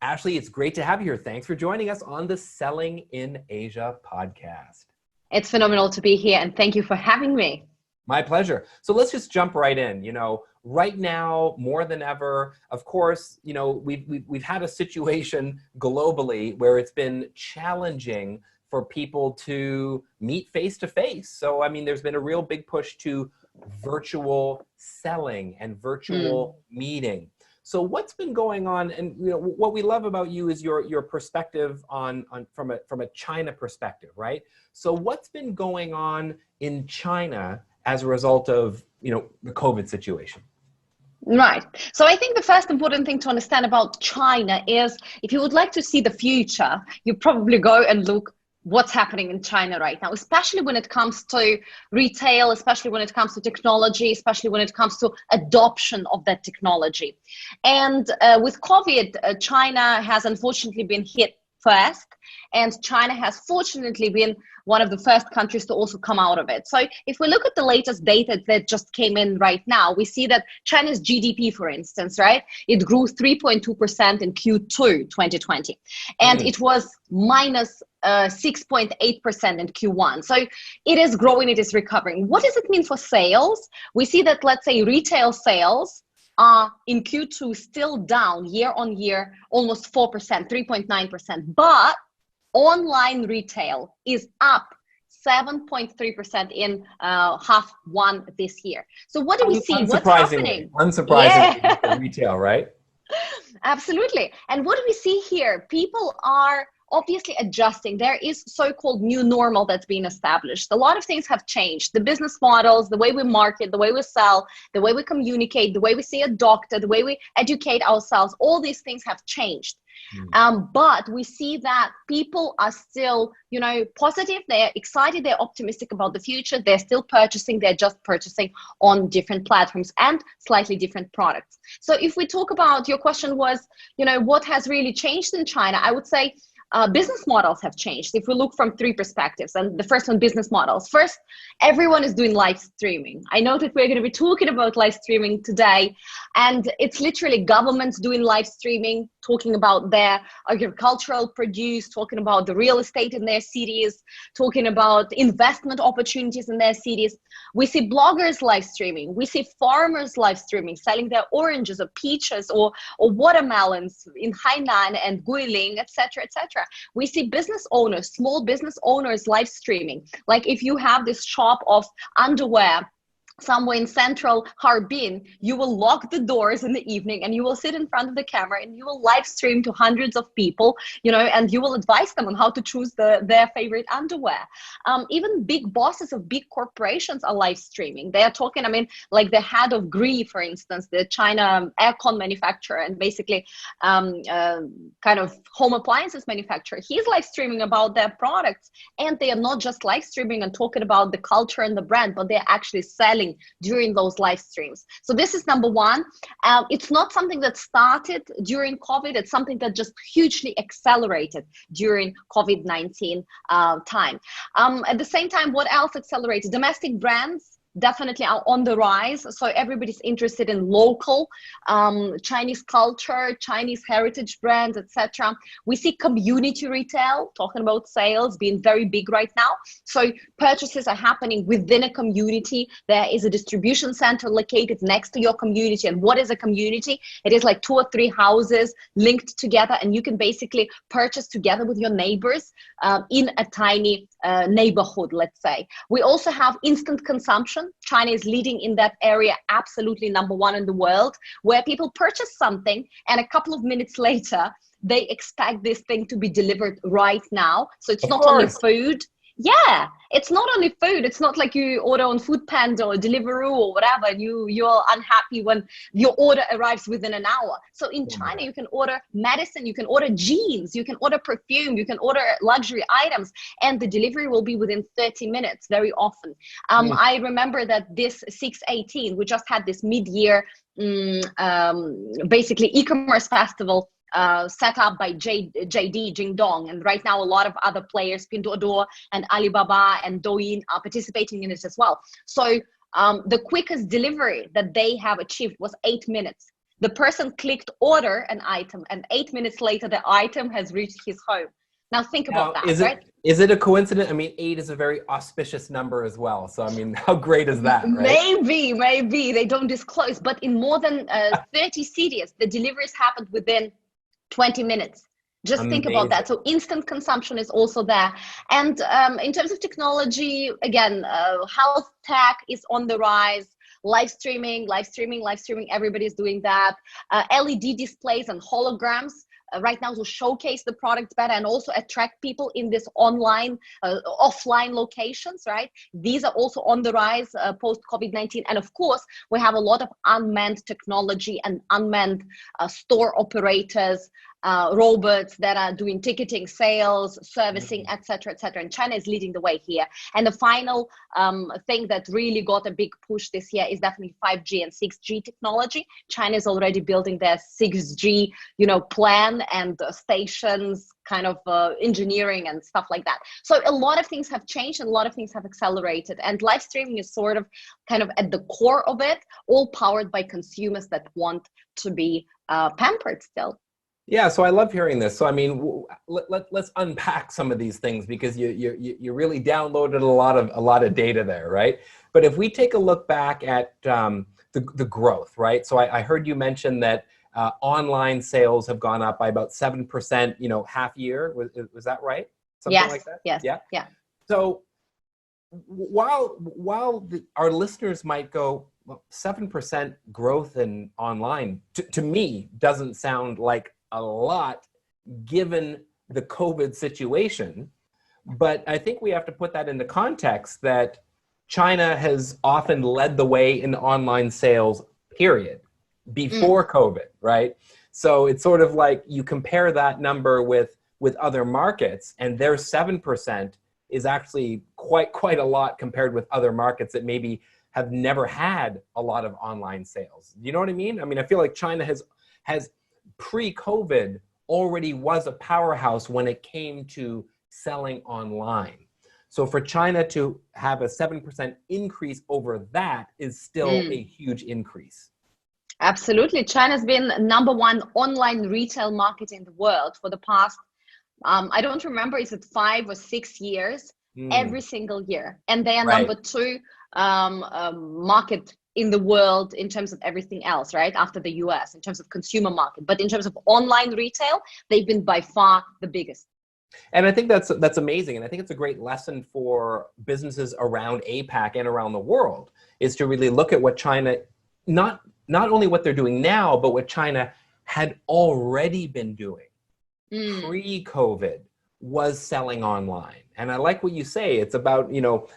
Ashley, it's great to have you here. Thanks for joining us on the Selling in Asia podcast. It's phenomenal to be here, and thank you for having me. My pleasure. So let's just jump right in. Right now, more than ever, of course, we've had a situation globally where it's been challenging for people to meet face to face. So, there's been a real big push to virtual selling and virtual meeting. So what's been going on, and what we love about you is your perspective from a China perspective, right? So what's been going on in China as a result of the COVID situation? Right. So I think the first important thing to understand about China is, if you would like to see the future, you probably go and look what's happening in China right now, especially when it comes to retail, especially when it comes to technology, especially when it comes to adoption of that technology. And with COVID, China has unfortunately been hit first, and China has fortunately been one of the first countries to also come out of it. So if we look at the latest data that just came in right now, we see that China's GDP, for instance, right, it grew 3.2% in Q2 2020, and it was minus 6.8% in Q1. So it is growing, it is recovering. What does it mean for sales? We see that, let's say, retail sales are in Q2 still down year on year, almost 4%, 3.9%. But online retail is up 7.3% in half one this year. So what do we see? What's happening? Unsurprisingly, yeah. Retail, right? Absolutely. And what do we see here? People are obviously adjusting. There is so-called new normal that's been established. A lot of things have changed. The business models, the way we market, the way we sell, the way we communicate, the way we see a doctor, the way we educate ourselves, all these things have changed. But we see that people are still, positive. They're excited. They're optimistic about the future. They're still purchasing. They're just purchasing on different platforms and slightly different products. So if we talk about, your question was, what has really changed in China? I would say business models have changed. If we look from three perspectives, and the first one, business models. First, everyone is doing live streaming. I know that we're going to be talking about live streaming today, and it's literally governments doing live streaming, talking about their agricultural produce, talking about the real estate in their cities, talking about investment opportunities in their cities. We see bloggers live streaming. We see farmers live streaming, selling their oranges or peaches or watermelons in Hainan and Guilin, etc., etc. We see business owners, small business owners live streaming. Like if you have this shop of underwear somewhere in central Harbin, you will lock the doors in the evening and you will sit in front of the camera and you will live stream to hundreds of people, and you will advise them on how to choose their favorite underwear. Even big bosses of big corporations are live streaming. They are talking, like the head of Gree, for instance, the China aircon manufacturer and basically kind of home appliances manufacturer. He's live streaming about their products, and they are not just live streaming and talking about the culture and the brand, but they're actually selling during those live streams. So this is number one. It's not something that started during COVID. It's something that just hugely accelerated during COVID-19 time. At the same time, what else accelerated? Domestic brands definitely are on the rise. So everybody's interested in local Chinese culture, Chinese heritage brands, etc. We see community retail, talking about sales, being very big right now. So purchases are happening within a community. There is a distribution center located next to your community. And what is a community? It is like 2 or 3 houses linked together, and you can basically purchase together with your neighbors in a tiny neighborhood, let's say. We also have instant consumption. China is leading in that area, absolutely number one in the world, where people purchase something and a couple of minutes later, they expect this thing to be delivered right now. So it's not only food. Yeah, it's not only food. It's not like you order on Foodpanda or Deliveroo or whatever, and you're unhappy when your order arrives within an hour. So in China, you can order medicine, you can order jeans, you can order perfume, you can order luxury items, and the delivery will be within 30 minutes very often. I remember that this 618, we just had this mid-year, basically e-commerce festival set up by JD Jingdong, and right now a lot of other players, Pinduoduo and Alibaba and Douyin, are participating in it as well. So the quickest delivery that they have achieved was 8 minutes. The person clicked order an item, and 8 minutes later, the item has reached his home. Now think about that, right? Is it a coincidence? I mean, 8 is a very auspicious number as well. So, I mean, how great is that, right? Maybe. They don't disclose, but in more than 30 cities, the deliveries happened within 20 minutes. Just think about that. So instant consumption is also there. And in terms of technology, again, health tech is on the rise. Live streaming, everybody's doing that. LED displays and holograms right now to showcase the products better and also attract people in this online, offline locations, right? These are also on the rise post-COVID-19. And of course, we have a lot of unmanned technology and unmanned store operators, robots that are doing ticketing, sales, servicing, etc., etc. And China is leading the way here. And the final thing that really got a big push this year is definitely 5G and 6G technology. China is already building their 6G, plan and stations, kind of engineering and stuff like that. So a lot of things have changed and a lot of things have accelerated. And live streaming is sort of kind of at the core of it, all powered by consumers that want to be pampered still. Yeah, so I love hearing this. So I mean, let's unpack some of these things because you really downloaded a lot of data there, right? But if we take a look back at the growth, right? So I heard you mention that online sales have gone up by about 7%, half year. Was that right? Something like that? Yes. Yeah. So while our listeners might go, well, 7% growth in online to me doesn't sound like a lot given the COVID situation, but I think we have to put that into context that China has often led the way in online sales, period, before COVID, right? So it's sort of like you compare that number with other markets, and their 7% is actually quite a lot compared with other markets that maybe have never had a lot of online sales. You know what I mean? I mean, I feel like China has pre-COVID already was a powerhouse when it came to selling online. So for China to have a 7% increase over that is still a huge increase. Absolutely. China's been #1 online retail market in the world for the past, I don't remember, is it 5 or 6 years, every single year. And they are #2 market in the world in terms of everything else, right? After the US, in terms of consumer market. But in terms of online retail, they've been by far the biggest. And I think that's amazing. And I think it's a great lesson for businesses around APAC and around the world, is to really look at what China, not only what they're doing now, but what China had already been doing pre-COVID was selling online. And I like what you say. It's about,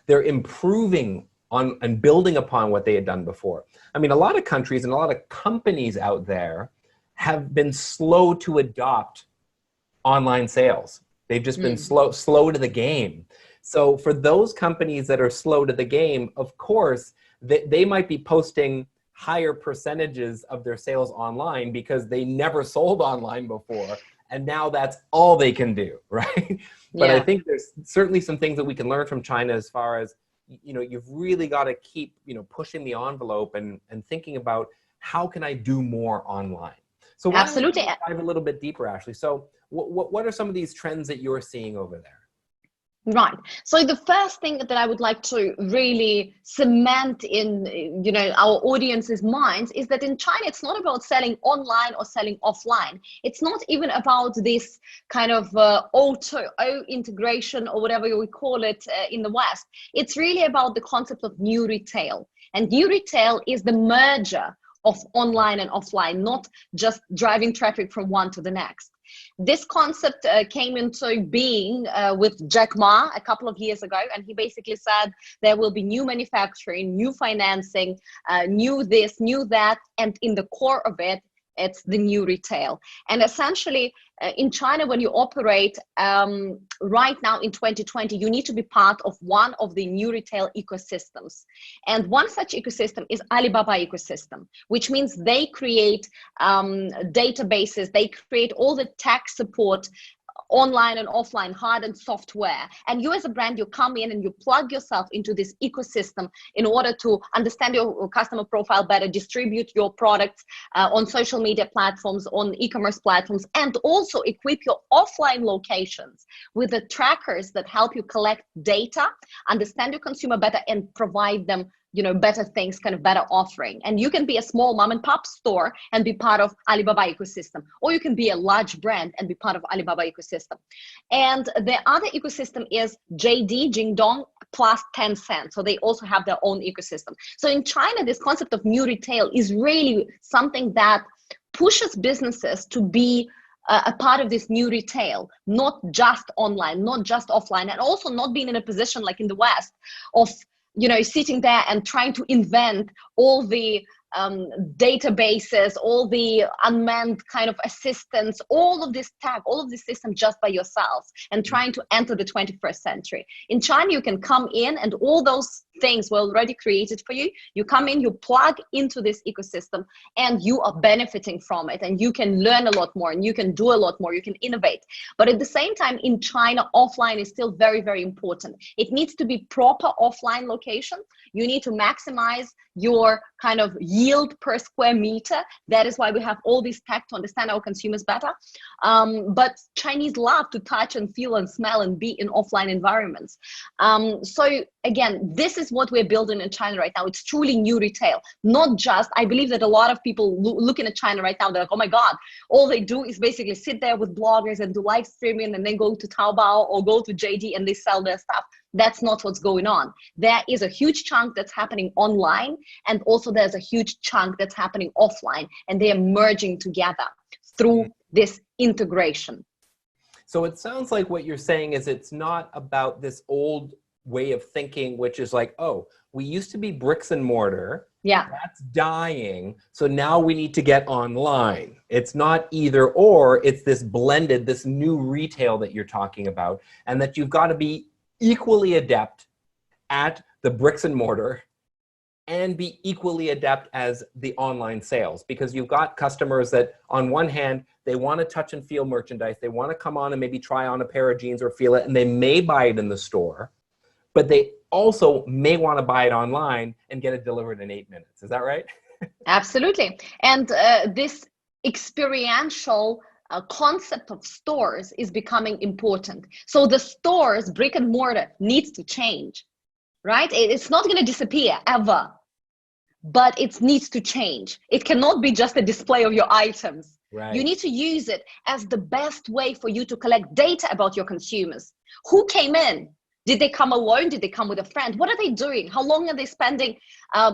they're improving on and building upon what they had done before. I mean, a lot of countries and a lot of companies out there have been slow to adopt online sales. They've just been slow to the game. So for those companies that are slow to the game, of course, they might be posting higher percentages of their sales online because they never sold online before. And now that's all they can do, right? But I think there's certainly some things that we can learn from China as far as, you've really got to keep, pushing the envelope and thinking about how can I do more online? So absolutely, dive a little bit deeper, Ashley. So what are some of these trends that you're seeing over there? Right. So the first thing that I would like to really cement in, our audience's minds is that in China, it's not about selling online or selling offline. It's not even about this kind of O2O integration or whatever we call it in the West. It's really about the concept of new retail. And new retail is the merger of online and offline, not just driving traffic from one to the next. This concept came into being with Jack Ma a couple of years ago, and he basically said there will be new manufacturing, new financing, new this, new that, and in the core of it, it's the new retail. And essentially, in China, when you operate right now in 2020, you need to be part of one of the new retail ecosystems. And one such ecosystem is Alibaba ecosystem, which means they create databases, they create all the tech support online and offline, hard and software. And you as a brand, you come in and you plug yourself into this ecosystem in order to understand your customer profile better, distribute your products on social media platforms, on e-commerce platforms, and also equip your offline locations with the trackers that help you collect data, understand your consumer better, and provide them better things, kind of better offering. And you can be a small mom and pop store and be part of Alibaba ecosystem, or you can be a large brand and be part of Alibaba ecosystem. And the other ecosystem is JD, Jingdong, plus Tencent. So they also have their own ecosystem. So in China, this concept of new retail is really something that pushes businesses to be a part of this new retail, not just online, not just offline, and also not being in a position like in the West of sitting there and trying to invent all the databases, all the unmanned kind of assistants, all of this tech, all of this system just by yourselves, and trying to enter the 21st century. In China, you can come in and all those things were already created for you. You come in, you plug into this ecosystem, and you are benefiting from it, and you can learn a lot more, and you can do a lot more, you can innovate. But at the same time, in China, offline is still very, very important. It needs to be proper offline location. You need to maximize your kind of yield per square meter. That is why we have all this tech to understand our consumers better. But Chinese love to touch and feel and smell and be in offline environments. So again, this is what we're building in China right now. It's truly new retail, not just, I believe that a lot of people looking at China right now, they're like, oh my God, all they do is basically sit there with bloggers and do live streaming and then go to Taobao or go to JD and they sell their stuff. That's not what's going on. There is a huge chunk that's happening online, and also there's a huge chunk that's happening offline, and they are merging together through this integration. So it sounds like what you're saying is it's not about this old way of thinking, which is like, oh, we used to be bricks and mortar. Yeah. That's dying. So now we need to get online. It's not either or, it's this blended, this new retail that you're talking about, and that you've got to be equally adept at the bricks and mortar and be equally adept as the online sales, because you've got customers that on one hand, they want to touch and feel merchandise. They want to come on and maybe try on a pair of jeans or feel it, and they may buy it in the store, but they also may want to buy it online and get it delivered in 8 minutes. Is that right? Absolutely. And this experiential concept of stores is becoming important. So the stores, brick and mortar, needs to change, right? It's not going to disappear ever, but it needs to change. It cannot be just a display of your items. Right. You need to use it as the best way for you to collect data about your consumers. Who came in? Did they come alone? Did they come with a friend? What are they doing? How long are they spending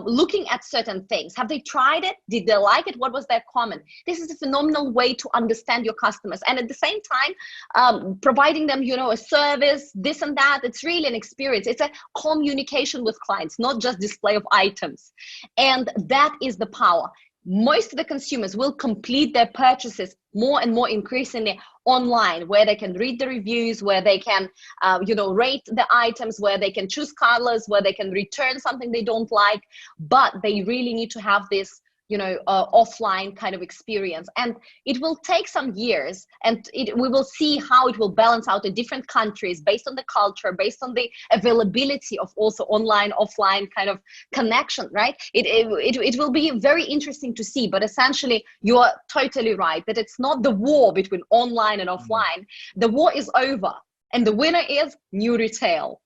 looking at certain things? Have they tried it? Did they like it? What was their comment? This is a phenomenal way to understand your customers. And at the same time, providing them, a service, this and that. It's really an experience. It's a communication with clients, not just display of items. And that is the power. Most of the consumers will complete their purchases more and more increasingly online, where they can read the reviews, where they can, rate the items, where they can choose colors, where they can return something they don't like. But they really need to have this, offline kind of experience. And it will take some years, and we will see how it will balance out in different countries based on the culture, based on the availability of also online, offline kind of connection, right? It will be very interesting to see, but essentially you are totally right that it's not the war between online and offline. The war is over, and the winner is new retail.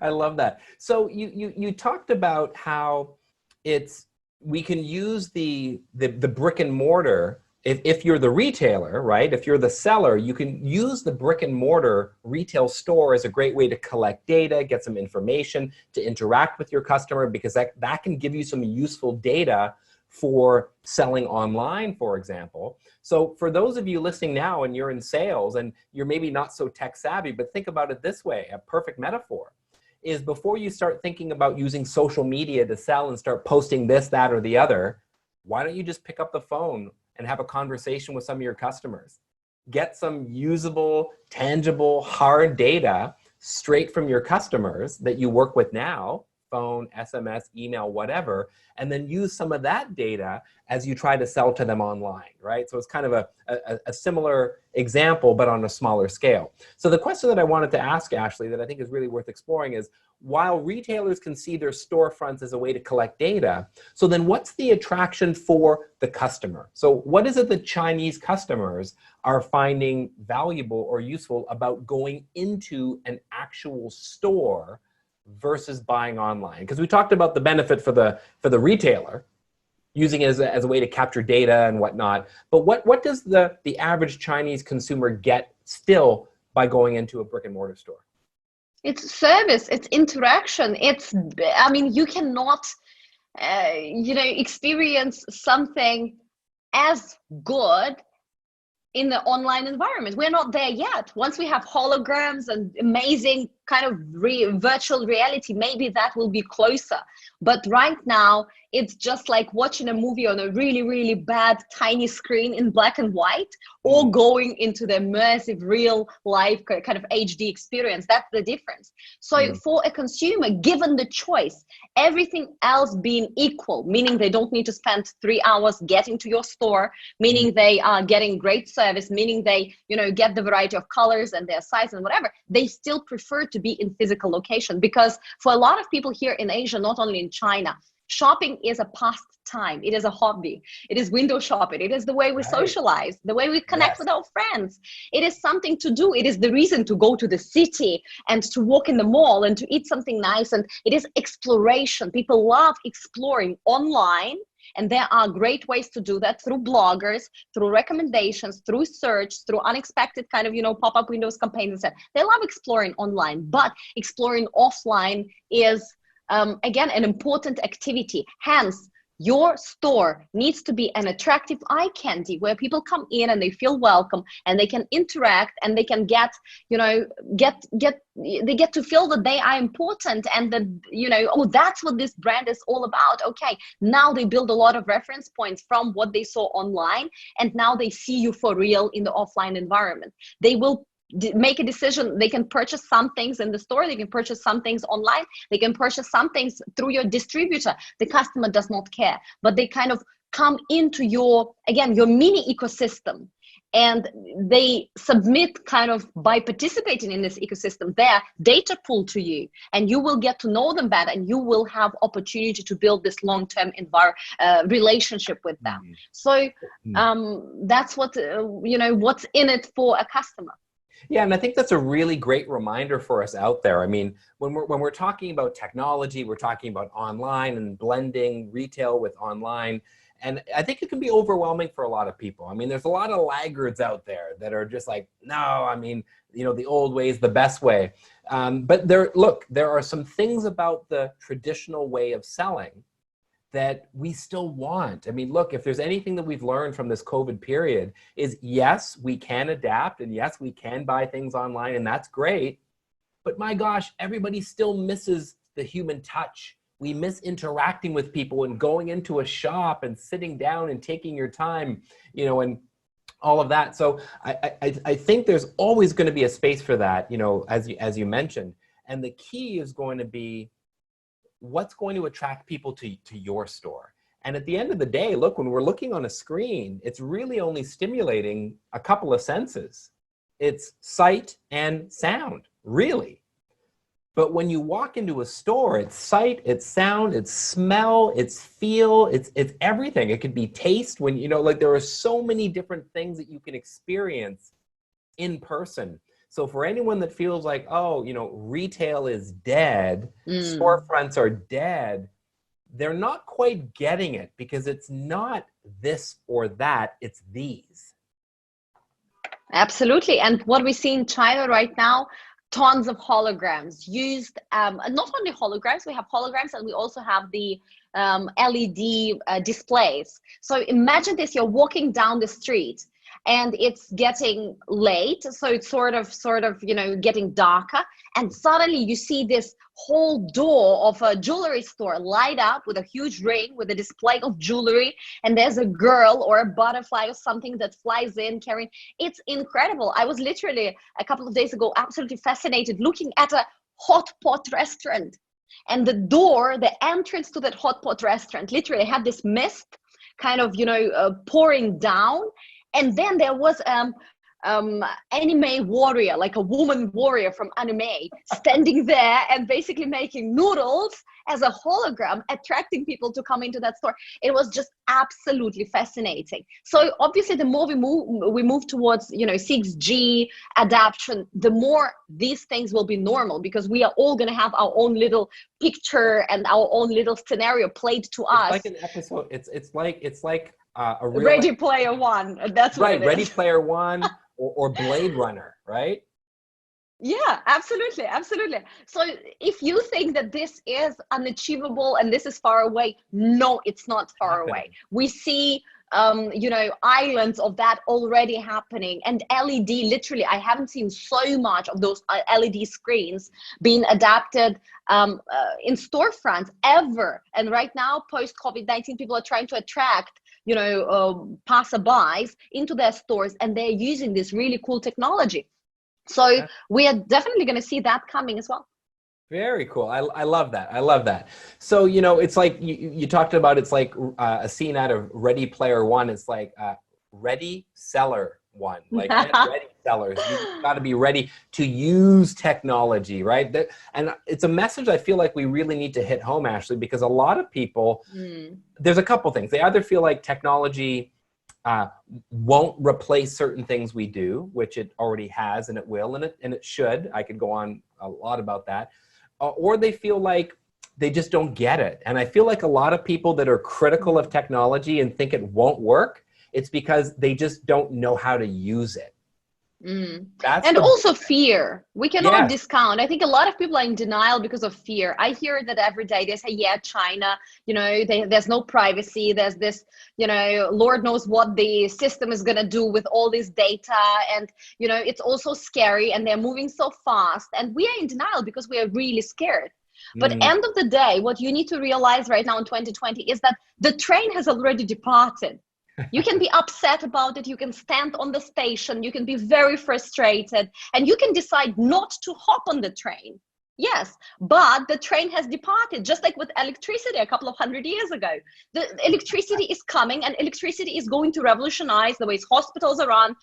I love that. So you talked about how we can use the brick and mortar. If you're the retailer, right? If you're the seller, you can use the brick and mortar retail store as a great way to collect data, get some information, to interact with your customer, because that can give you some useful data for selling online, for example. So for those of you listening now and you're in sales and you're maybe not so tech savvy, but think about it this way, a perfect metaphor is before you start thinking about using social media to sell and start posting this, that, or the other, why don't you just pick up the phone and have a conversation with some of your customers? Get some usable, tangible, hard data straight from your customers that you work with now, phone, SMS, email, whatever, and then use some of that data as you try to sell to them online, right? So it's kind of a similar example, but on a smaller scale. So the question that I wanted to ask Ashley that I think is really worth exploring is, while retailers can see their storefronts as a way to collect data, so then what's the attraction for the customer? So what is it that Chinese customers are finding valuable or useful about going into an actual store versus buying online? Because we talked about the benefit for the retailer, using it as a way to capture data and whatnot. But what does the average Chinese consumer get still by going into a brick and mortar store? It's service, it's interaction. I mean, you cannot, experience something as good in the online environment. We're not there yet. Once we have holograms and amazing kind of virtual reality, maybe that will be closer. But right now, it's just like watching a movie on a really, really bad, tiny screen in black and white, or going into the immersive, real life kind of HD experience. That's the difference. So for a consumer, given the choice, everything else being equal, meaning they don't need to spend 3 hours getting to your store, meaning they are getting great service, meaning they, get the variety of colors and their size and whatever, they still prefer to be in physical location. Because for a lot of people here in Asia, not only in China, shopping is a pastime. It is a hobby. It is window shopping. It is the way we socialize, the way we connect with our friends. It is something to do. It is the reason to go to the city and to walk in the mall and to eat something nice. And it is exploration. People love exploring online. And there are great ways to do that through bloggers, through recommendations, through search, through unexpected kind of, pop-up windows campaigns. They love exploring online, but exploring offline is, again, an important activity. Hence, your store needs to be an attractive eye candy where people come in and they feel welcome and they can interact and they can get to feel that they are important and that, oh, that's what this brand is all about. Okay, now they build a lot of reference points from what they saw online, and now they see you for real in the offline environment. They will make a decision. They can purchase some things in the store, they can purchase some things online, they can purchase some things through your distributor. The customer does not care, but they kind of come into your mini ecosystem, and they submit kind of, by participating in this ecosystem, their data pool to you, and you will get to know them better, and you will have opportunity to build this long-term relationship with them. So that's what, what's in it for a customer. Yeah, and I think that's a really great reminder for us out there. I mean, when we're talking about technology, we're talking about online and blending retail with online. And I think it can be overwhelming for a lot of people. I mean, there's a lot of laggards out there that are just like, no, I mean, the old way is the best way. But there are some things about the traditional way of selling that we still want. I mean, look, if there's anything that we've learned from this COVID period is, yes, we can adapt, and yes, we can buy things online, and that's great. But my gosh, everybody still misses the human touch. We miss interacting with people and going into a shop and sitting down and taking your time, and all of that. So I think there's always going to be a space for that, as you mentioned. And the key is going to be, what's going to attract people to your store? And at the end of the day, look, when we're looking on a screen, it's really only stimulating a couple of senses. It's sight and sound, really. But when you walk into a store, it's sight, it's sound, it's smell, it's feel, it's everything. It could be taste. When, there are so many different things that you can experience in person. So for anyone that feels like, oh, retail is dead, storefronts are dead, they're not quite getting it, because it's not this or that, it's these. Absolutely. And what we see in China right now, tons of holograms used, not only holograms, we have holograms, and we also have the LED displays. So imagine this, you're walking down the street and it's getting late, so it's sort of getting darker, and suddenly you see this whole door of a jewelry store light up with a huge ring with a display of jewelry, and there's a girl or a butterfly or something that flies in carrying. It's incredible. I was literally a couple of days ago absolutely fascinated looking at a hot pot restaurant. And the door, the entrance to that hot pot restaurant, literally had this mist kind of, pouring down. And then there was anime warrior, like a woman warrior from anime, standing there and basically making noodles as a hologram, attracting people to come into that store. It was just absolutely fascinating. So obviously the more we move towards 6G adaptation, the more these things will be normal, because we are all going to have our own little picture and our own little scenario played to us. Like an episode. It's like a real Ready Player One. That's what right. it is. Ready Player One or Blade Runner, right? Yeah, absolutely, absolutely. So if you think that this is unachievable and this is far away, no, it's not far away. We see islands of that already happening, and LED, literally, I haven't seen so much of those LED screens being adapted in storefronts ever. And right now, post COVID-19, people are trying to attract passerbys into their stores, and they're using this really cool technology. So we are definitely going to see that coming as well. Very cool. I love that. I love that. So, it's like you talked about, it's like a scene out of Ready Player One. It's like Ready Seller One, like ready sellers. You've got to be ready to use technology, right? And it's a message I feel like we really need to hit home, Ashley, because a lot of people, there's a couple things. They either feel like technology won't replace certain things we do, which it already has, and it will, and it should. I could go on a lot about that. Or they feel like they just don't get it. And I feel like a lot of people that are critical of technology and think it won't work, it's because they just don't know how to use it. And also fear. We cannot discount. I think a lot of people are in denial because of fear. I hear that every day. They say, yeah, China, there's no privacy. There's this, Lord knows what the system is going to do with all this data. And, it's also scary, and they're moving so fast. And we are in denial because we are really scared. But end of the day, what you need to realize right now in 2020 is that the train has already departed. You can be upset about it. You can stand on the station. You can be very frustrated, and you can decide not to hop on the train. Yes, but the train has departed, just like with electricity a couple of 100 years ago. The electricity is coming, and electricity is going to revolutionize the ways hospitals are run,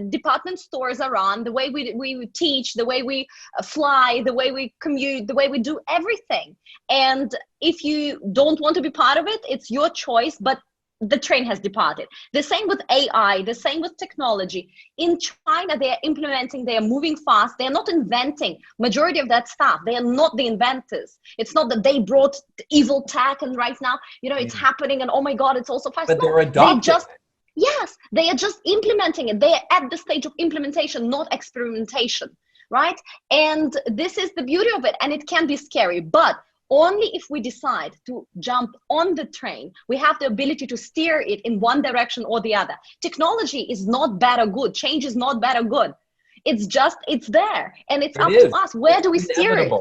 department stores are run, the way we teach, the way we fly, the way we commute, the way we do everything. And if you don't want to be part of it, it's your choice, but the train has departed. The same with AI, the same with technology. In China, they are implementing, they are moving fast. They are not inventing majority of that stuff. They are not the inventors. It's not that they brought evil tech and right now, it's happening and oh my God, it's also fast. But they're adopting it. Yes, they are just implementing it. They are at the stage of implementation, not experimentation, right? And this is the beauty of it. And it can be scary, but only if we decide to jump on the train, we have the ability to steer it in one direction or the other. Technology is not bad or good. Change is not bad or good. It's there. And it's up to us. Where do we steer it?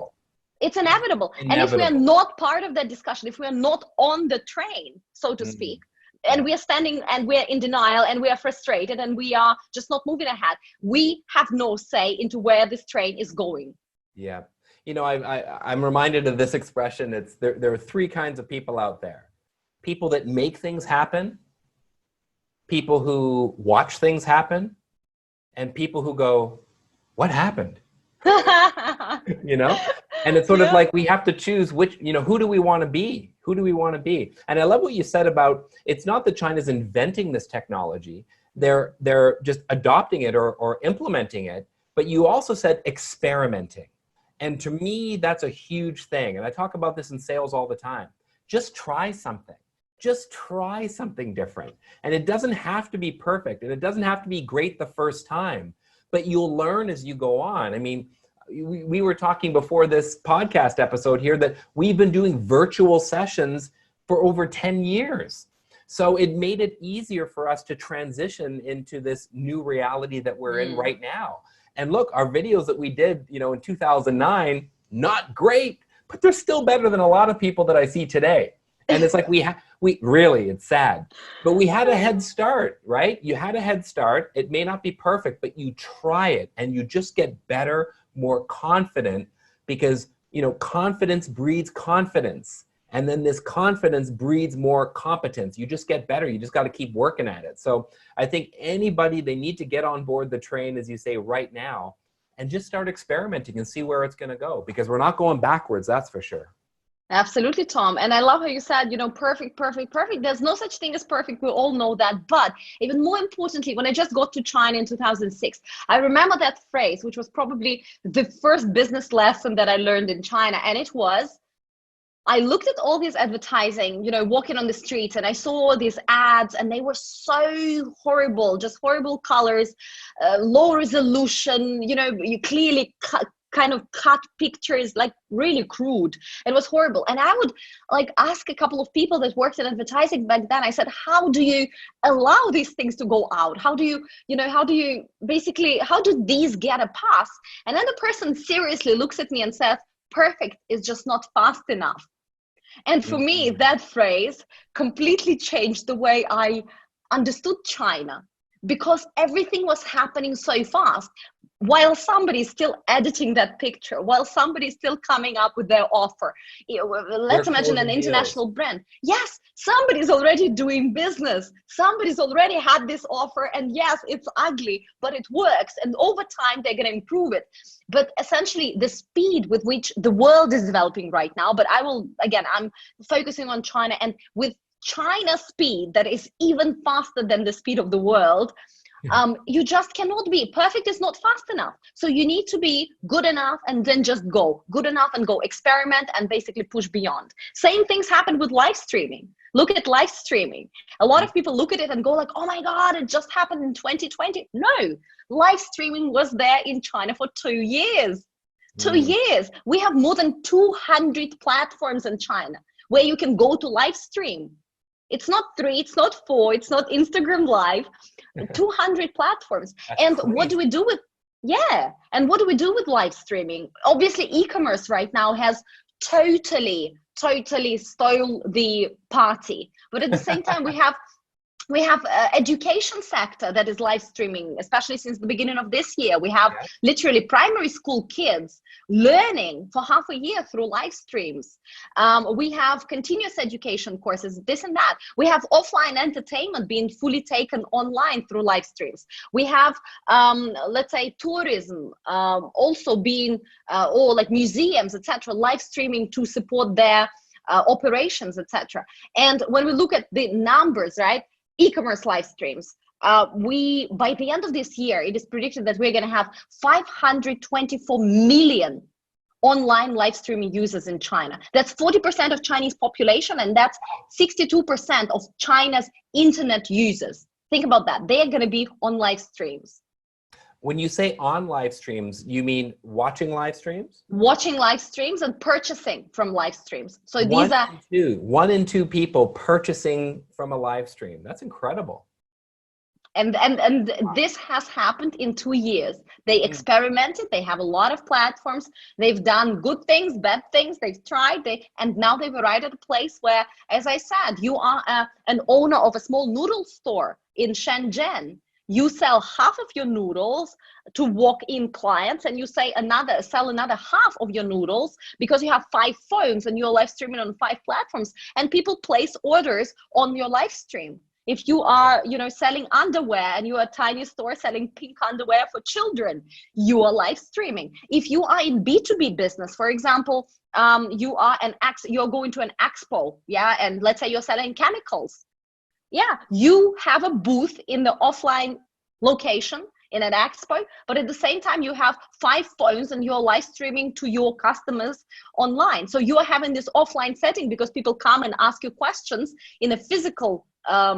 It's inevitable. And if we are not part of that discussion, if we are not on the train, so to speak, and we are standing and we're in denial and we are frustrated and we are just not moving ahead, we have no say into where this train is going. Yeah. I'm reminded of this expression. There are three kinds of people out there. People that make things happen, people who watch things happen, and people who go, what happened? And it's sort of like we have to choose which, who do we want to be? Who do we want to be? And I love what you said about, it's not that China's inventing this technology. They're just adopting it or implementing it. But you also said experimenting. And to me, that's a huge thing. And I talk about this in sales all the time. Just try something. Just try something different. And it doesn't have to be perfect. And it doesn't have to be great the first time. But you'll learn as you go on. I mean, we were talking before this podcast episode here that we've been doing virtual sessions for over 10 years. So it made it easier for us to transition into this new reality that we're in right now. And look, our videos that we did, in 2009, not great, but they're still better than a lot of people that I see today. And it's like we really, it's sad, but we had a head start, right? You had a head start. It may not be perfect, but you try it and you just get better, more confident, because confidence breeds confidence. And then this confidence breeds more competence. You just get better. You just got to keep working at it. So I think anybody, they need to get on board the train, as you say, right now, and just start experimenting and see where it's going to go, because we're not going backwards, that's for sure. Absolutely, Tom. And I love how you said, perfect, perfect, perfect. There's no such thing as perfect. We all know that. But even more importantly, when I just got to China in 2006, I remember that phrase, which was probably the first business lesson that I learned in China. And it was, I looked at all these advertising, walking on the streets, and I saw these ads, and they were so horrible, just horrible colors, low resolution, you clearly kind of cut pictures, like really crude. It was horrible. And I would ask a couple of people that worked in advertising back then, I said, how do you allow these things to go out? How do you how do these get a pass? And then the person seriously looks at me and says, perfect is just not fast enough. And for me, that phrase completely changed the way I understood China, because everything was happening so fast. While somebody's still editing that picture, while somebody's still coming up with their offer. Let's imagine an international brand. Yes, somebody's already doing business. Somebody's already had this offer, and yes, it's ugly, but it works. And over time, they're going to improve it. But essentially, the speed with which the world is developing right now, but I'm focusing on China, and with China's speed that is even faster than the speed of the world, you just cannot be perfect. Is not fast enough. So you need to be good enough and then just go good enough and go experiment and basically push beyond. Same things happen with live streaming. Look at live streaming. A lot of people look at it and go like, oh my God, it just happened in 2020. No, live streaming was there in China for 2 years. 2 years. We have more than 200 platforms in China where you can go to live stream. It's not 3, it's not 4, it's not Instagram Live, 200 platforms. That's and crazy. What do we do with live streaming? Obviously, e-commerce right now has totally stole the party. But at the same time, we have education sector that is live streaming, especially since the beginning of this year. We have literally primary school kids learning for half a year through live streams. We have continuous education courses, this and that. We have offline entertainment being fully taken online through live streams. We have, let's say, tourism also being, or like museums, etc., live streaming to support their operations, etc. And when we look at the numbers, right? E-commerce live streams. By the end of this year, it is predicted that we're going to have 524 million online live streaming users in China. That's 40% of Chinese population, and that's 62% of China's internet users. Think about that. They're going to be on live streams. When you say on live streams, you mean watching live streams? Watching live streams and purchasing from live streams. So these are 1 in 2 people purchasing from a live stream. That's incredible. And this has happened in 2 years. They experimented. They have a lot of platforms. They've done good things, bad things. They've tried. And now they've arrived at a place where, as I said, you are an owner of a small noodle store in Shenzhen. You sell half of your noodles to walk-in clients, and you sell another half of your noodles because you have 5 phones and you're live streaming on 5 platforms, and people place orders on your live stream. If you are, selling underwear and you're a tiny store selling pink underwear for children, you are live streaming. If you are in B2B business, for example, you're going to an expo, and let's say you're selling chemicals. You have a booth in the offline location in an expo, but at the same time, you have 5 phones and you're live streaming to your customers online. So you are having this offline setting because people come and ask you questions in a physical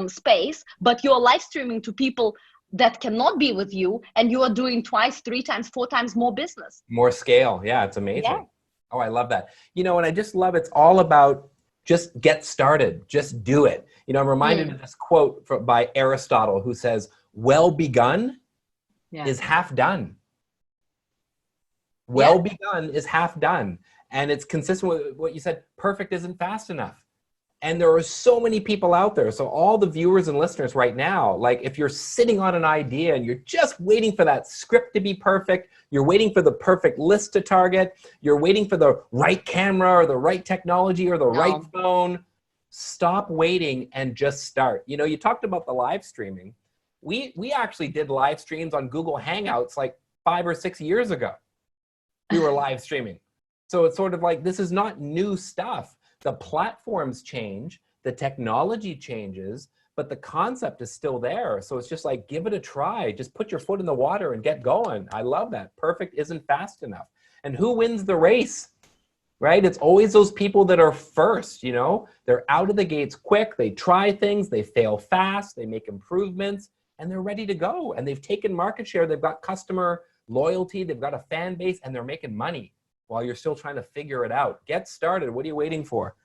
space, but you're live streaming to people that cannot be with you, and you are doing 2x, 3x, 4x more business. More scale. Yeah, it's amazing. Oh, I love that. And I just love it's all about just get started, just do it. I'm reminded of this quote by Aristotle, who says, well begun is half done. Well begun is half done. And it's consistent with what you said, perfect isn't fast enough. And there are so many people out there. So all the viewers and listeners right now, like if you're sitting on an idea and you're just waiting for that script to be perfect, you're waiting for the perfect list to target, you're waiting for the right camera or the right technology or the right phone, stop waiting and just start. You know, you talked about the live streaming. We actually did live streams on Google Hangouts like 5 or 6 years ago. We were live streaming. So it's sort of like, this is not new stuff. The platforms change, the technology changes, but the concept is still there. So it's just like, give it a try. Just put your foot in the water and get going. I love that. Perfect isn't fast enough. And who wins the race, right? It's always those people that are first, you know? They're out of the gates quick. They try things. They fail fast. They make improvements. And they're ready to go. And they've taken market share. They've got customer loyalty. They've got a fan base. And they're making money while you're still trying to figure it out. Get started. What are you waiting for?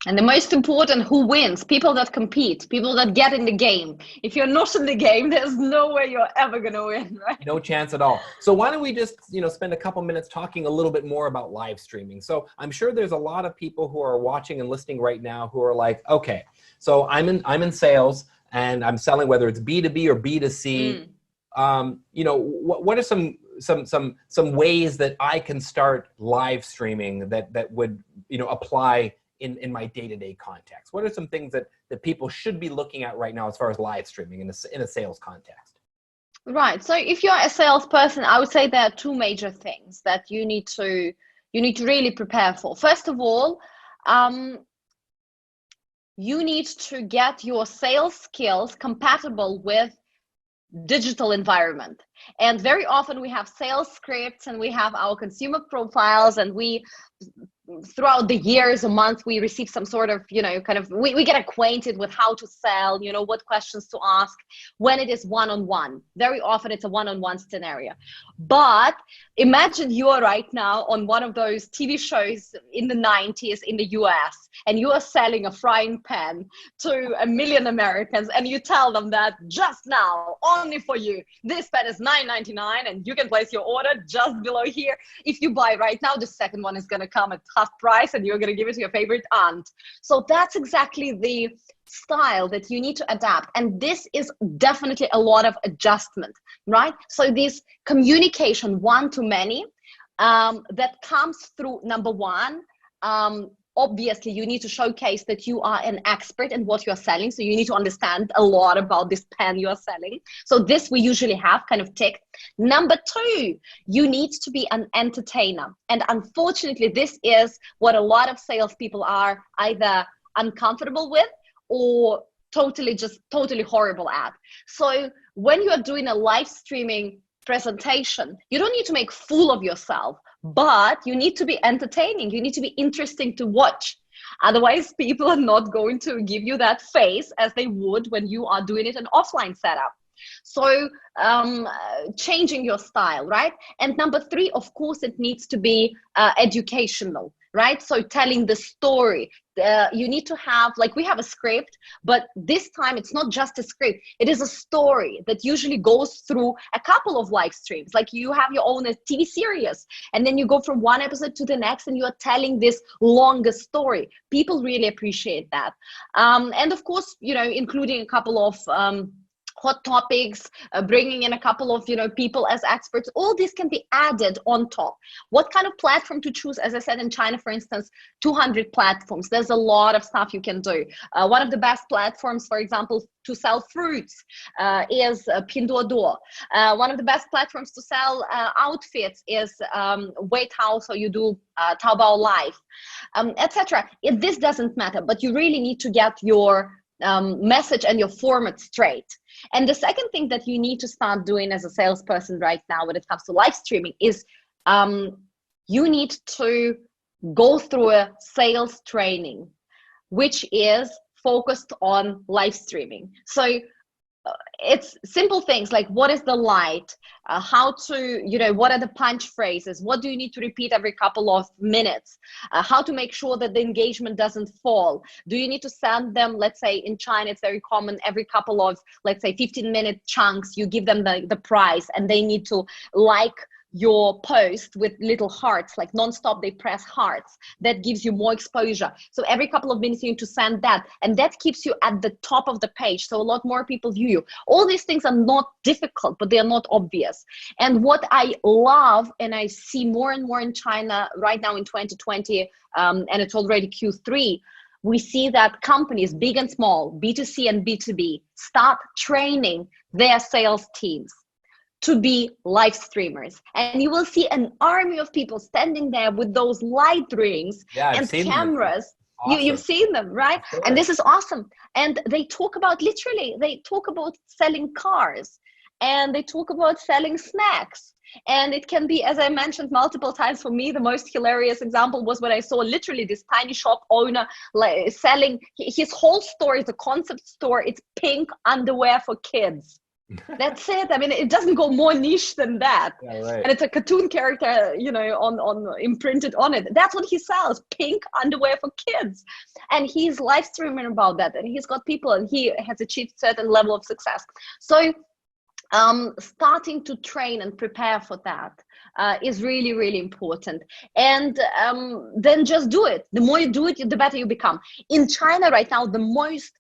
And the most important, who wins? People that compete, people that get in the game. If you're not in the game, there's no way you're ever going to win, right? No chance at all. So why don't we just, you know, spend a couple minutes talking a little bit more about live streaming. So I'm sure there's a lot of people who are watching and listening right now who are like, okay, so I'm in sales and I'm selling, whether it's B2B or B2C. You know, what are some ways that I can start live streaming that would, you know, apply in my day-to-day context? What are some things that people should be looking at right now as far as live streaming in a sales context? Right. So if you're a salesperson, I would say there are two major things that you need to really prepare for. First of all, you need to get your sales skills compatible with digital environment. And very often we have sales scripts and we have our consumer profiles, and we, throughout the years, a month, we receive some sort of, you know, kind of, we get acquainted with how to sell, you know, what questions to ask when it is one-on-one. Very often it's a one-on-one scenario. But imagine you are right now on one of those TV shows in the 90s in the US, and you are selling a frying pan to 1 million Americans, and you tell them that just now, only for you, this pan is $9.99 and you can place your order just below here. If you buy right now, the second one is going to come at half price and you're going to give it to your favorite aunt. So that's exactly the style that you need to adapt. And this is definitely a lot of adjustment, right? So this communication one-to-many that comes through, number one, obviously you need to showcase that you are an expert in what you're selling. So you need to understand a lot about this pen you're selling. So this we usually have kind of ticked. Number two, you need to be an entertainer. And unfortunately, this is what a lot of salespeople are either uncomfortable with or totally horrible at. So when you're doing a live streaming presentation, you don't need to make fool of yourself, but you need to be entertaining. You need to be interesting to watch. Otherwise, people are not going to give you that face as they would when you are doing it in offline setup. So changing your style, right? And number three, of course, it needs to be educational, right? So telling the story. You need to have, like, we have a script, but this time it's not just a script. It is a story that usually goes through a couple of live streams. Like you have your own TV series, and then you go from one episode to the next and you are telling this longer story. People really appreciate that. And of course, you know, including a couple of hot topics, bringing in a couple of, you know, people as experts. All this can be added on top. What kind of platform to choose? As I said, in China, for instance, 200 platforms. There's a lot of stuff you can do. One of the best platforms, for example, to sell fruits is Pinduoduo. One of the best platforms to sell outfits is Waithouse, or you do Taobao Live, etc. This doesn't matter, but you really need to get your message and your format straight. And the second thing that you need to start doing as a salesperson right now when it comes to live streaming is you need to go through a sales training, which is focused on live streaming. So it's simple things like, what is the light, how to, you know, what are the punch phrases, what do you need to repeat every couple of minutes, how to make sure that the engagement doesn't fall. Do you need to send them, let's say in China it's very common, every couple of, let's say, 15-minute chunks, you give them the price and they need to like your post with little hearts, like non-stop they press hearts. That gives you more exposure. So every couple of minutes you need to send that, and that keeps you at the top of the page, so a lot more people view you. All these things are not difficult, but they are not obvious. And what I love, and I see more and more in China right now in 2020, and it's already Q3, we see that companies, big and small, B2C and B2B, start training their sales teams to be live streamers. And you will see an army of people standing there with those light rings and cameras. Awesome. You've seen them, right? Sure. And this is awesome. And they talk about, literally, they talk about selling cars, and they talk about selling snacks. And it can be, as I mentioned multiple times, for me, the most hilarious example was when I saw literally this tiny shop owner like selling, his whole store is a concept store. It's pink underwear for kids. That's it. I mean, it doesn't go more niche than that. Yeah, right. And it's a cartoon character, you know, on imprinted on it. That's what he sells, pink underwear for kids. And he's live streaming about that. And he's got people, and he has achieved a certain level of success. So starting to train and prepare for that is really, really important. And then just do it. The more you do it, the better you become. In China right now, the most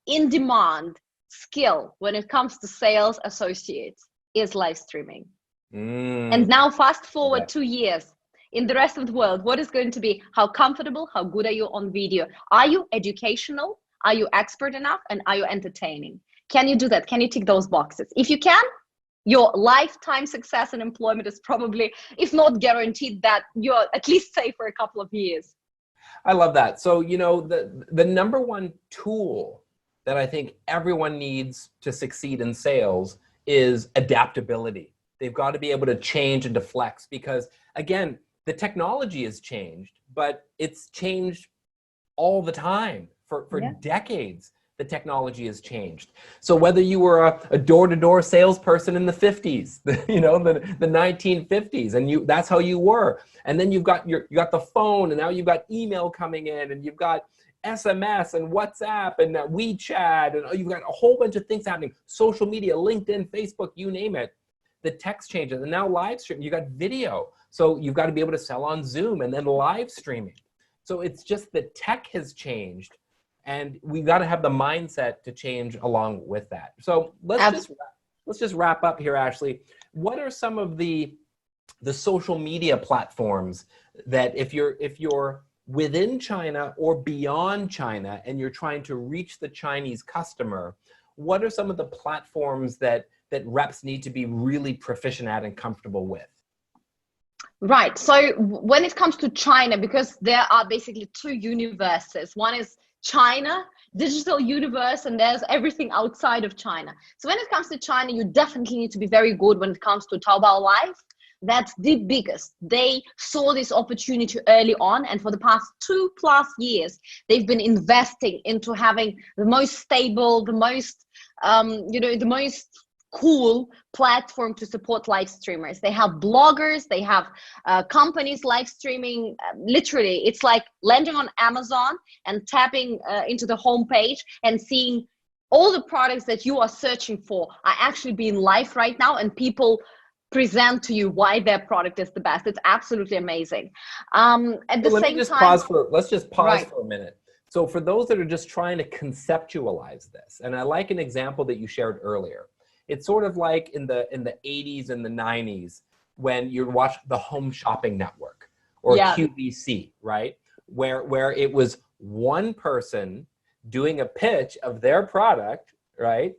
in demand skill when it comes to sales associates is live streaming. And now fast forward 2 years, in the rest of the world, what is going to be? How comfortable, how good are you on video? Are you educational? Are you expert enough? And are you entertaining? Can you do that? Can you tick those boxes? If you can, your lifetime success and employment is probably, if not guaranteed, that you're at least safe for a couple of years. I love that. So, you know, the number one tool that I think everyone needs to succeed in sales is adaptability. They've got to be able to change and to flex, because again, the technology has changed, but it's changed all the time for decades. The technology has changed. So whether you were a door-to-door salesperson in the 50s, you know, the 1950s, and that's how you were. And then you got the phone, and now you've got email coming in, and you've got SMS and WhatsApp and WeChat, and you've got a whole bunch of things happening. Social media, LinkedIn, Facebook, you name it. The text changes, and now live stream. You got video, so you've got to be able to sell on Zoom and then live streaming. So it's just the tech has changed. And we've got to have the mindset to change along with that. So let's just wrap up here, Ashley. What are some of the social media platforms that if you're within China or beyond China and you're trying to reach the Chinese customer, what are some of the platforms that reps need to be really proficient at and comfortable with? Right. So when it comes to China, because there are basically two universes. One is China, digital universe, and there's everything outside of China. So when it comes to China, you definitely need to be very good when it comes to Taobao Live. That's the biggest. They saw this opportunity early on, and for the past 2+ years, they've been investing into having the most stable, the most, the most cool platform to support live streamers. They have bloggers, they have companies live streaming. Literally, it's like landing on Amazon and tapping into the homepage and seeing all the products that you are searching for are actually being live right now, and people present to you why their product is the best. It's absolutely amazing. At the same time, let's just pause for a minute. So for those that are just trying to conceptualize this, and I like an example that you shared earlier. It's sort of like in the 80s and the 90s when you watch the Home Shopping Network or QVC, right? Where it was one person doing a pitch of their product, right?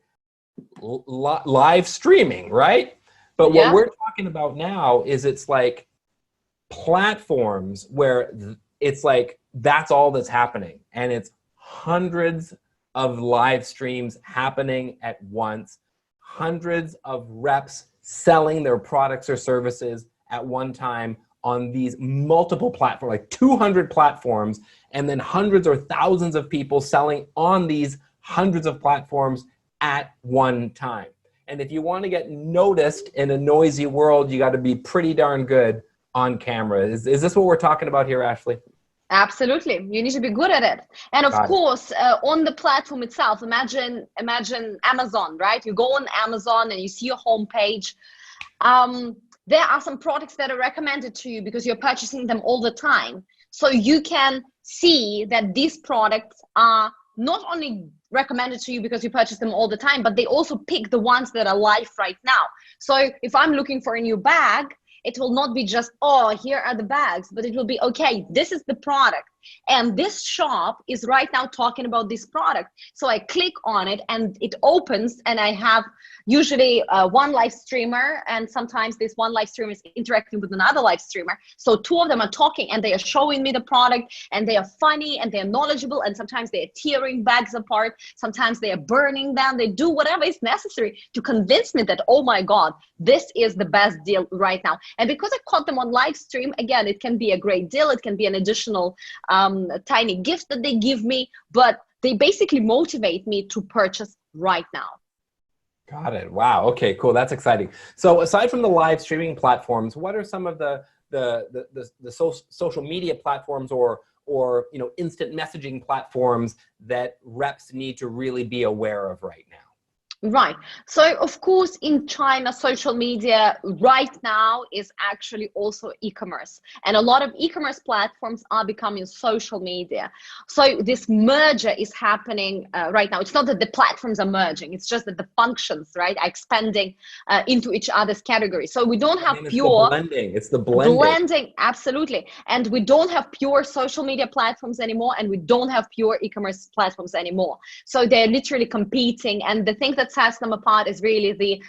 Live streaming, right? But what we're talking about now is it's like platforms where it's like that's all that's happening, and it's hundreds of live streams happening at once. Hundreds of reps selling their products or services at one time on these multiple platforms, like 200 platforms, and then hundreds or thousands of people selling on these hundreds of platforms at one time. And if you want to get noticed in a noisy world, you got to be pretty darn good on camera. Is this what we're talking about here, Ashley? Absolutely. You need to be good at it. And of course, on the platform itself, imagine Amazon, right? You go on Amazon and you see your homepage. there are some products that are recommended to you because you're purchasing them all the time. So you can see that these products are not only recommended to you because you purchase them all the time, but they also pick the ones that are live right now. So if I'm looking for a new bag, it will not be just, oh, here are the bags, but it will be, okay, this is the product. And this shop is right now talking about this product. So I click on it and it opens, and I have usually one live streamer, and sometimes this one live streamer is interacting with another live streamer. So two of them are talking and they are showing me the product, and they are funny and they're knowledgeable, and sometimes they are tearing bags apart. Sometimes they are burning them. They do whatever is necessary to convince me that, oh my God, this is the best deal right now. And because I caught them on live stream, again, it can be a great deal. It can be an additional a tiny gift that they give me, but they basically motivate me to purchase right now. Got it. Wow. Okay, cool. That's exciting. So aside from the live streaming platforms, what are some of the social media platforms or instant messaging platforms that reps need to really be aware of right now? Right. So, of course, in China, social media right now is actually also e-commerce. And a lot of e-commerce platforms are becoming social media. So this merger is happening right now. It's not that the platforms are merging. It's just that the functions, right, are expanding into each other's categories. So we don't have pure blending. It's the blending. Blending, absolutely. And we don't have pure social media platforms anymore, and we don't have pure e-commerce platforms anymore. So they're literally competing. And the thing that sets them apart is really the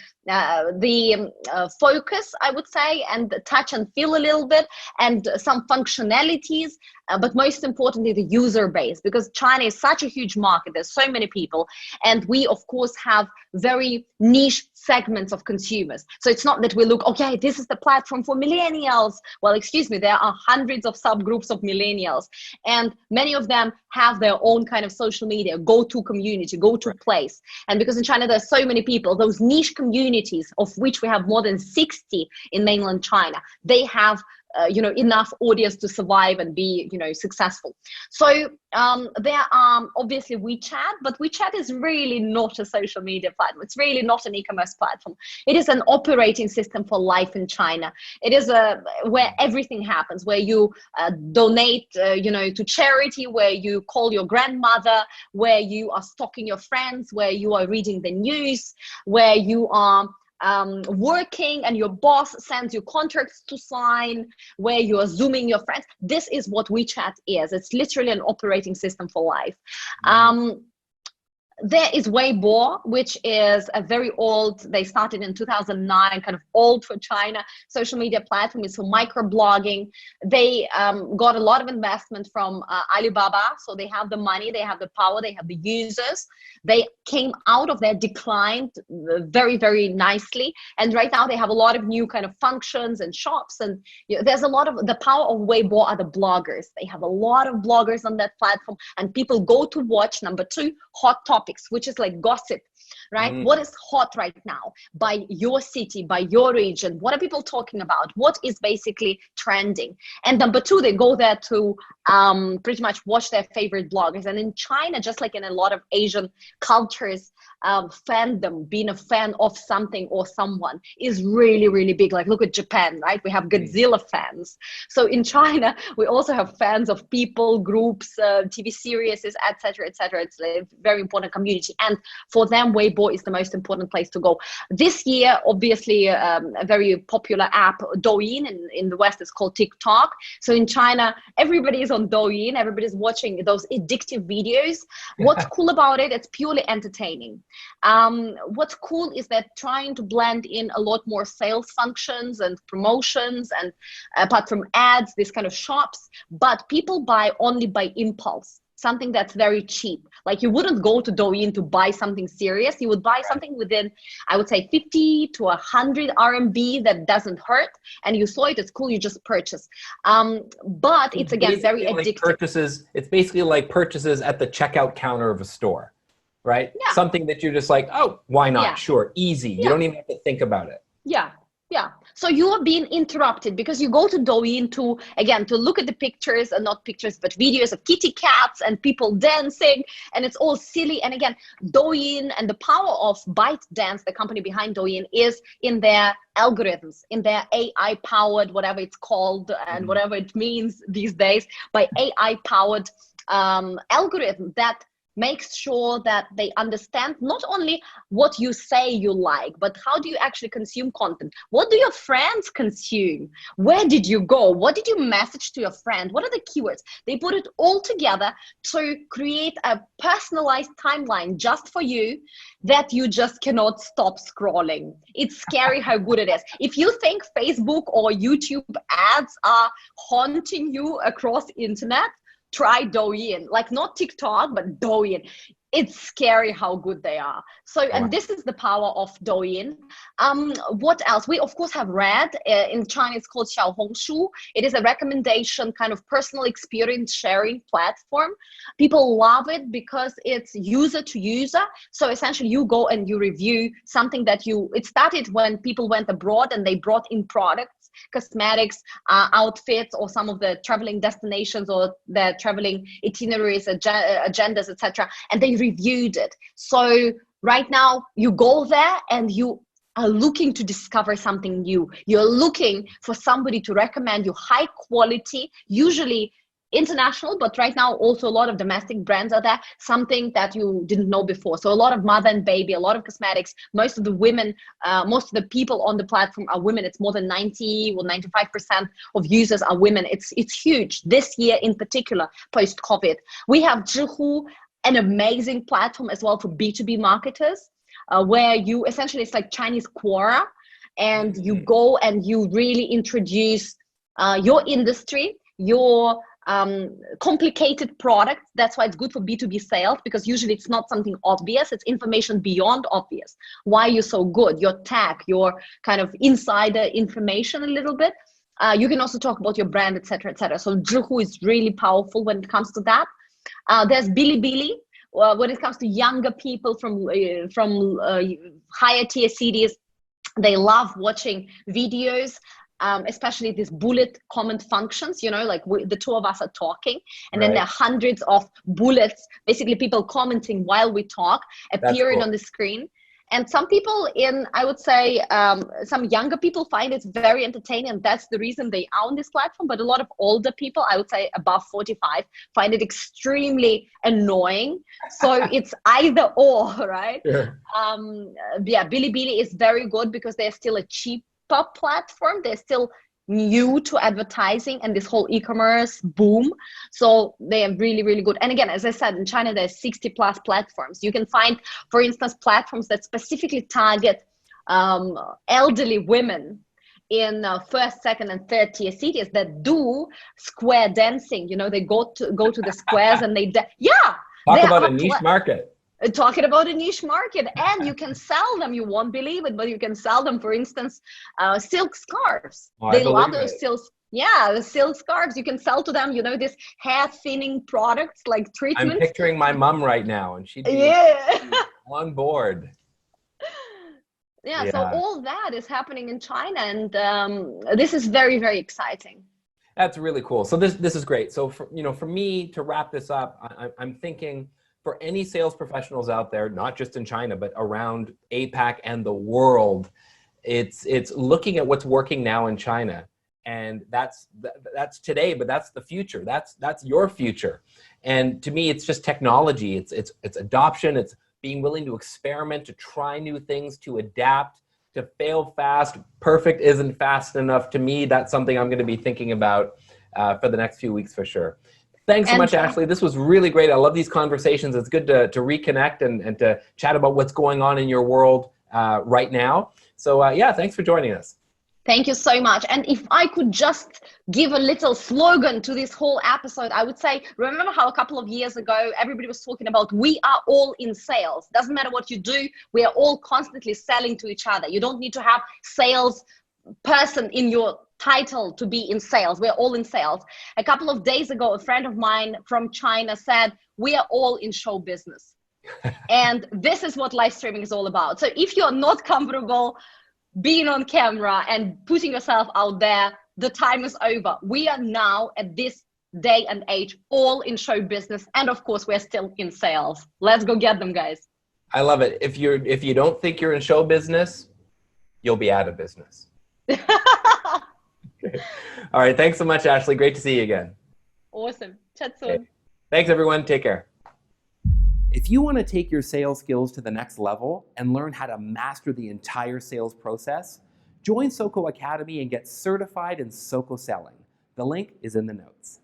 focus, I would say, and the touch and feel a little bit, and some functionalities, but most importantly, the user base, because China is such a huge market. There's so many people, and we, of course, have very niche segments of consumers. So it's not that we look, okay, this is the platform for millennials. Well, excuse me, there are hundreds of subgroups of millennials, and many of them have their own kind of social media, go-to community, go-to place. And because in China, there's so many people, those niche communities, of which we have more than 60 in mainland China, they have enough audience to survive and be, successful. So there are obviously WeChat, but WeChat is really not a social media platform. It's really not an e-commerce platform. It is an operating system for life in China. It is where everything happens, where you donate, to charity, where you call your grandmother, where you are stalking your friends, where you are reading the news, where you are working and your boss sends you contracts to sign, where you are Zooming your friends. This is what WeChat is. It's literally an operating system for life. There is Weibo, which is a very old, they started in 2009, kind of old for China, social media platform. It's for microblogging. They got a lot of investment from Alibaba. So they have the money, they have the power, they have the users. They came out of their decline very, very nicely. And right now they have a lot of new kind of functions and shops. And there's a lot of, the power of Weibo are the bloggers. They have a lot of bloggers on that platform, and people go to watch, number two, hot topics, which is like gossip, right? What is hot right now by your city, by your region? What are people talking about? What is basically trending? And number two, they go there to pretty much watch their favorite bloggers. And in China, just like in a lot of Asian cultures, fandom, being a fan of something or someone is really, really big. Like look at Japan, right? We have Godzilla fans. So in China, we also have fans of people, groups, TV series, etc., etc. It's a very important community. And for them, Weibo is the most important place to go. This year, obviously, a very popular app, Douyin, in the West is called TikTok. So in China, everybody is on Douyin. Everybody's watching those addictive videos. What's cool about it? It's purely entertaining. What's cool is that trying to blend in a lot more sales functions and promotions, and apart from ads, this kind of shops, but people buy only by impulse. Something that's very cheap. Like you wouldn't go to Douyin to buy something serious. You would buy something within, I would say, 50 to 100 RMB that doesn't hurt. And you saw it, it's cool, you just purchase. But it's again, very addictive. It's basically like purchases at the checkout counter of a store, right? Yeah. Something that you're just like, oh, why not? Yeah. Sure, easy. Yeah. You don't even have to think about it. Yeah. Yeah. So you are being interrupted because you go to Douyin to look at the pictures, and not pictures, but videos of kitty cats and people dancing, and it's all silly. And again, Douyin and the power of BitDance, the company behind Douyin, is in their algorithms in their AI powered, whatever it's called and whatever it means these days, by AI powered algorithm that makes sure that they understand not only what you say you like, but how do you actually consume content? What do your friends consume? Where did you go? What did you message to your friend? What are the keywords? They put it all together to create a personalized timeline just for you that you just cannot stop scrolling. It's scary how good it is. If you think Facebook or YouTube ads are haunting you across internet, try Douyin, like not TikTok, but Douyin. It's scary how good they are. So, and this is the power of Douyin. What else? We of course have Red. In China, it's called Xiaohongshu. It is a recommendation kind of personal experience sharing platform. People love it because it's user to user. So essentially you go and you review something that it started when people went abroad and they brought in products, cosmetics, outfits, or some of the traveling destinations or the traveling itineraries, agendas, etc. And they reviewed it. So right now you go there and you are looking to discover something new. You're looking for somebody to recommend you high quality, usually international, but right now also a lot of domestic brands are there, something that you didn't know before. So a lot of mother and baby, a lot of cosmetics. Most of the women, most of the people on the platform are women. It's more than 90 or 95% of users are women. It's huge this year in particular, post-COVID. We have Zhihu, an amazing platform as well for B2B marketers, where you essentially, it's like Chinese Quora, and you go and you really introduce your industry, your complicated products. That's why it's good for B2B sales, because usually it's not something obvious, it's information beyond obvious. Why you're so good, your tech, your kind of insider information a little bit. You can also talk about your brand, etc., etc. So Zhihu is really powerful when it comes to that. There's Bilibili. When it comes to younger people from higher tier cities, they love watching videos. Especially these bullet comment functions, you know, like the two of us are talking, and then there are hundreds of bullets, basically people commenting while we talk, appearing on the screen. And some people I would say, some younger people find it very entertaining, and that's the reason they are on this platform. But a lot of older people, I would say above 45, find it extremely annoying. So it's either or, right? Sure. Yeah, Bilibili is very good because they're still a cheap platform. They're still new to advertising and this whole e-commerce boom. So they are really, really good. And again, as I said, in China, there's 60 plus platforms. You can find, for instance, platforms that specifically target elderly women in first, second, and third tier cities that do square dancing. You know, they go to the squares and they, talk about a niche market. Talking about a niche market, and you can sell them. You won't believe it, but you can sell them. For instance, silk scarves. They love those silk. Yeah, the silk scarves. You can sell to them. You know, this hair thinning products like treatments. I'm picturing my mom right now, and she'd be on board. Yeah, so all that is happening in China, and this is very, very exciting. That's really cool. So this is great. So for me to wrap this up, I'm thinking, for any sales professionals out there, not just in China, but around APAC and the world, it's looking at what's working now in China. And that's today, but that's the future. That's your future. And to me, it's just technology. It's adoption. It's being willing to experiment, to try new things, to adapt, to fail fast. Perfect isn't fast enough. To me, that's something I'm going to be thinking about for the next few weeks for sure. Thanks so much, Ashley. This was really great. I love these conversations. It's good to reconnect and to chat about what's going on in your world right now. So yeah, thanks for joining us. Thank you so much. And if I could just give a little slogan to this whole episode, I would say, remember how a couple of years ago, everybody was talking about, we are all in sales. Doesn't matter what you do. We are all constantly selling to each other. You don't need to have sales person in your title to be in sales. We're all in sales. A couple of days ago, a friend of mine from China said, we are all in show business. And this is what live streaming is all about. So if you're not comfortable being on camera and putting yourself out there, the time is over. We are now at this day and age all in show business. And of course, we're still in sales. Let's go get them, guys. I love it. If you don't think you're in show business, you'll be out of business. Okay. All right. Thanks so much, Ashley. Great to see you again. Awesome. Chat soon. Okay. Thanks, everyone. Take care. If you want to take your sales skills to the next level and learn how to master the entire sales process, join SOCO Academy and get certified in SOCO selling. The link is in the notes.